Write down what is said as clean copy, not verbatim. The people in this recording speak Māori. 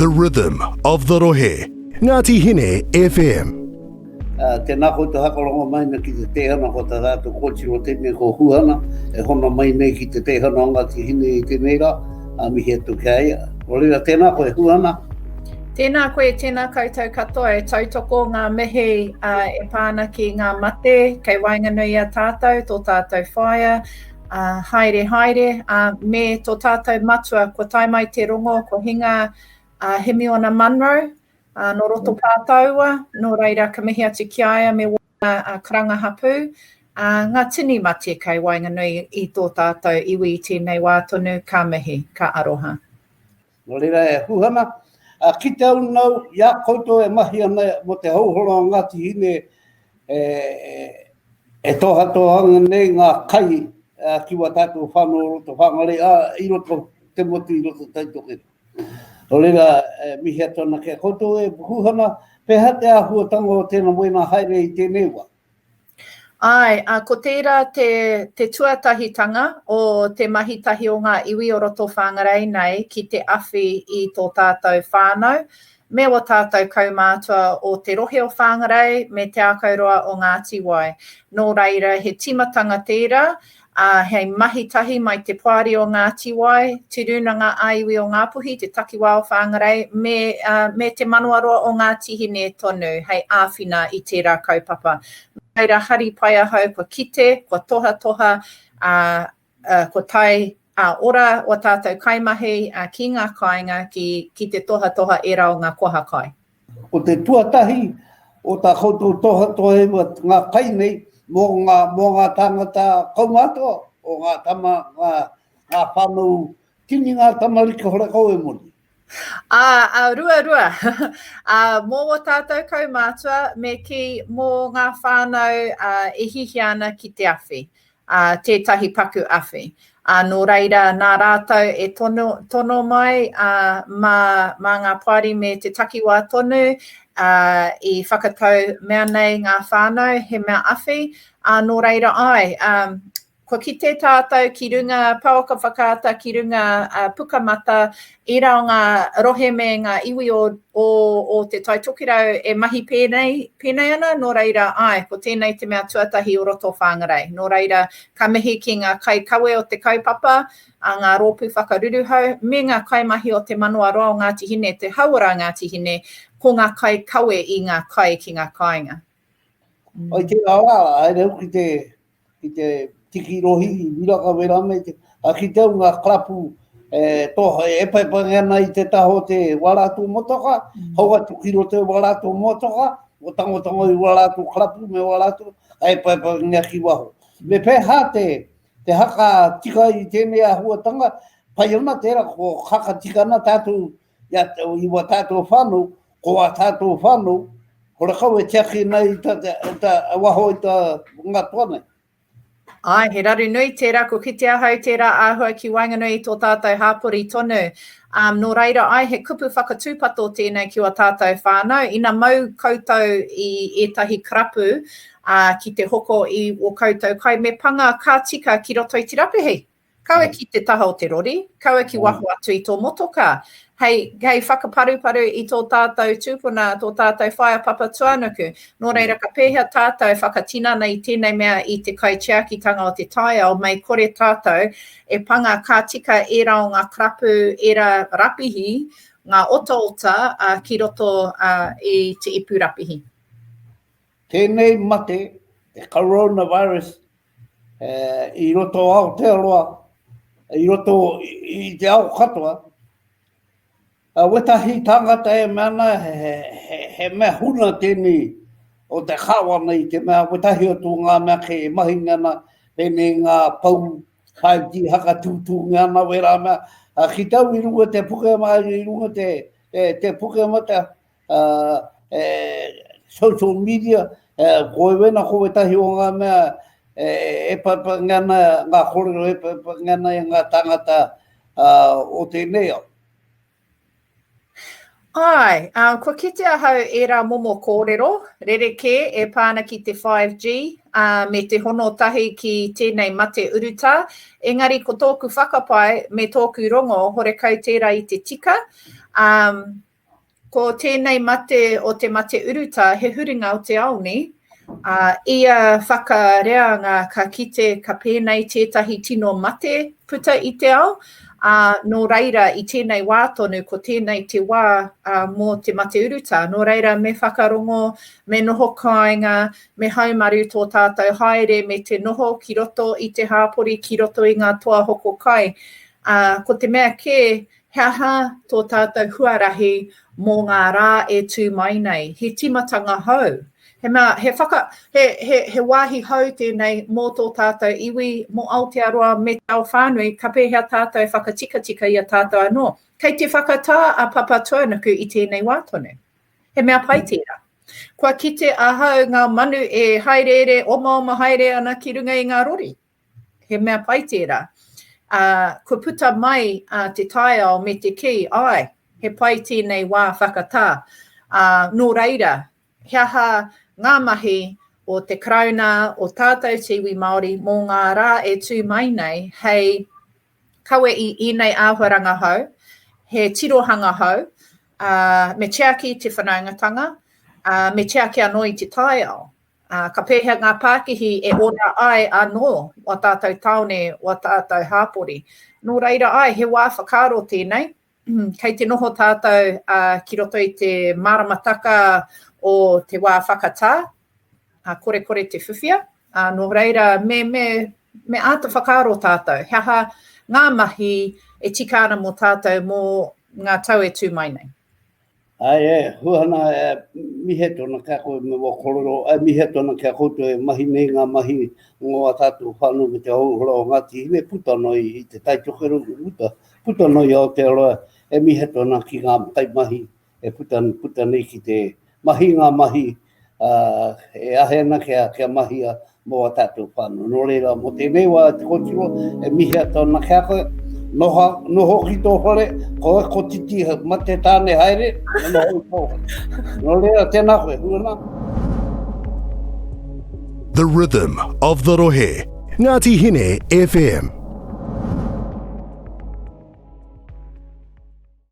the rhythm of the rohe. Ngāti Hine FM. Tēnā koutou hakalongo mai na ki te tehana ko tā rātou kōtiro tēnei ko Huhana, e hona mai nei ki te tehana o Ngāti Hine I tēnei rā, mihi atu kai. O reira tēnā koe Huhana. Tēnā koe, tēnā koutou katoa, e tautoko ngā mihi e pāna ki ngā mate, kei wainganui a tātou, tō tātou whaia, haere haere, me tō tātou matua, ko tai mai te rongo, ko hinga Himiona Munro, no roto pātaua, no reira ka mihi atu ki aia me wana karanga hapu, ngā tini mate kei wainganui I tō tātou iwi I tēnei wā tonu, ka mihi, ka aroha. O reira e Huhana. Ki te au nau, ia koutou e mahi ana mo te hauhora o Ngāti Hine e tohatohanga nei ngā kai ki wa tātou whanau roto whangare, I roto te motu I roto taitoke. O reira mihi atona ke koutou e Huhana, peha te ahuatanga o tēnā moena haere I tēnei wā. Ai, ko tērā te tuatahitanga o te mahitahi o ngā iwi o roto whangarei nei ki te awhi I tō tātou whānau. Me o tātou kaumātua o te rohe o whangarei me te akauroa o Ngāti Wai. Nō reira, he timatanga tērā, hei mahitahi mai te poari o Ngāti Wai, te runanga aiwi o Ngāpuhi, te takiwā o whangarei, me te manuaroa o Ngāti Hine tonu, hei āwhina I tērā kaupapa. Reira hari pai ahau, ko kite, ko toha, ko tai ora o tātou kaimahi ki ngā kāinga ki te toha e rau ngā koha kai. O te tuatahi o tā koutou toha e ngā kai nei mō ngā tangata kaumātua o ngā tama, ngā whanau, tini ngā tamarika hora kau e moni. Rua. Mō o tātou kaumātua, me ki mō ngā whānau e hihi ana ki te awhi, tētahi paku awhi. Nō reira, nā rātou e tono mai mā ngā pāri me te takiwā tonu, I whakatau mea nei ngā whānau, he mea awhi. Nō reira ai, ko ki te tātou ki runga pauaka whakaata, ki runga pukamata, I rau ngā rohe me ngā iwi o te taitokirau e mahi pēnei ana, nō reira ai, ko tēnei te mea tuatahi o roto whangarei. Nō reira, ka mihi ki ngā kai kawe o te kaupapa, ngā rōpū whakaruruhau, me ngā kai mahi o te manuaroa o Ngāti Hine, te hauara Ngāti Hine, ko ngā kai kawe I ngā kai ki ngā kāinga. Oi te awa, ai reu ki te tiki rohi I miraka wera me te ki te au ngā klapu toha e paipangiana I te taho te warātu motoka, hau atu ki ro te warātu motoka, o tangotango I warātu klapu me warātu, ai paipangia ki waho. Me peha te haka tika I tēnei ahuatanga, pai ona tērā ko haka tika na tātou I wa tātou whanau, ko a tātou whanau, hora kau e tiaki nei ta waho I ta ngā tuanei. Ai, he raru nui tērā, ko kite ahau tērā āhua ki wainganui tō tātou hāpori tonu. Nō reira ai, he kupu whakatūpato tēnei ki o tātou whānau. Ina mau koutou I etahi karapu ki te hoko I o koutou kai me panga kā tika ki roto I te rapihi. Kaua ki te taha o te rori, kaua ki waho atu I tō motoka. Hei whakaparuparu I tō tātou tūpuna, tō tātou whaia papa tuanuku. Nō reira ka pēhea tātou whakatinana I tēnei mea I te kaitiakitanga o te taia o mai kore tātou e panga kā tika e rao ngā krapu e ra rapihi, ngā ota ki roto I te ipu rapihi. Tēnei mate, te coronavirus, I roto au te aroa, I roto I te au katoa, wetahi tangata e mana he mea huna tēnei o te hawana I te mea wetahi o tō ngā mea ke mahingana tēnei ngā pau 5G haka tūtū ngana wera mea. Ki tau I runga te pukema, I runga te pukema te social media, koe wena ko wetahi o ngā mea e papangana ngā korero e papangana ngā tangata o tēnei au. Ai, ko kite ahau e rā momo kōrero, rereke e pāna ki te 5G, me te hono tahi ki tēnei mate uruta. Engari ko tōku whakapai me tōku rongo, hore kau tērā I te tika. ko tēnei mate o te mate uruta, he huringa o te aoni, ia whakareanga ka kite ka pēnei tētahi tino mate puta I te ao, no reira I tēnei wā tonu, ko tēnei te wā mō te mate uruta. No reira me whakarongo, me noho kāinga, me haumaru tō tātou haere, me te noho ki roto I te hāpori, ki roto I ngā toa hoko kai. Ko te mea kē, he aha tō tātou huarahi mō ngā rā e tū mai nei. He timatanga hau. He wāhi hau tēnei mō tō tātou iwi mō Aotearoa me tau whānui, ka pēhea tātou whakatika I a tātou anō. Kei te whakatā a papa tuanaku I tēnei wātone. He mea pai tērā. Kua kite ahau ngā manu e haere oma haere ana ki runga I ngā rori. He mea pai tērā. Ko puta mai te taiao me te ki, ai, he pai tēnei wā whakatā. Nō reira, he aha ngā mahi o te krauna o tātou te iwi Māori mō ngā rā e tū mai nei, hei kawe I nei āhuaranga hau, he tirohanga hau, me cheaki te whanaungatanga, me cheaki anō I te taiao. Ka pēhea ngā Pākihi e ora ai anō o tātou taone, o tātou hāpori. Nō reira ai, he wā whakaro tēnei, kei te noho tātou ki roto I te maramataka o te wā whakatā, kore te whiwhia. Nō reira, me āta whakaro tātou. He aha ngā mahi e tika ana mō tātou mō ngā tau e tū mai nei. Ai huhana mihe tona kia koe me wā kororo, mihe tona kia koutou e mahi nei ngā mahi ngā tātou whānau me te hauhora o Ngāti Hine, puta noi I te taitokeru puta noi o te aroa, e mihe tona ki ngā tai mahi, e puta nei ki te mahi ngā mahi, e ahena kia mahia mō a tātou whānau. Nō reira, mō tēnei wā te kotiro, e mihe tona kia koe, noho ki tō hore, ko titi mate tāne haere, no lea tēnā koe, huana. The rhythm of the rohe. Ngāti Hine FM.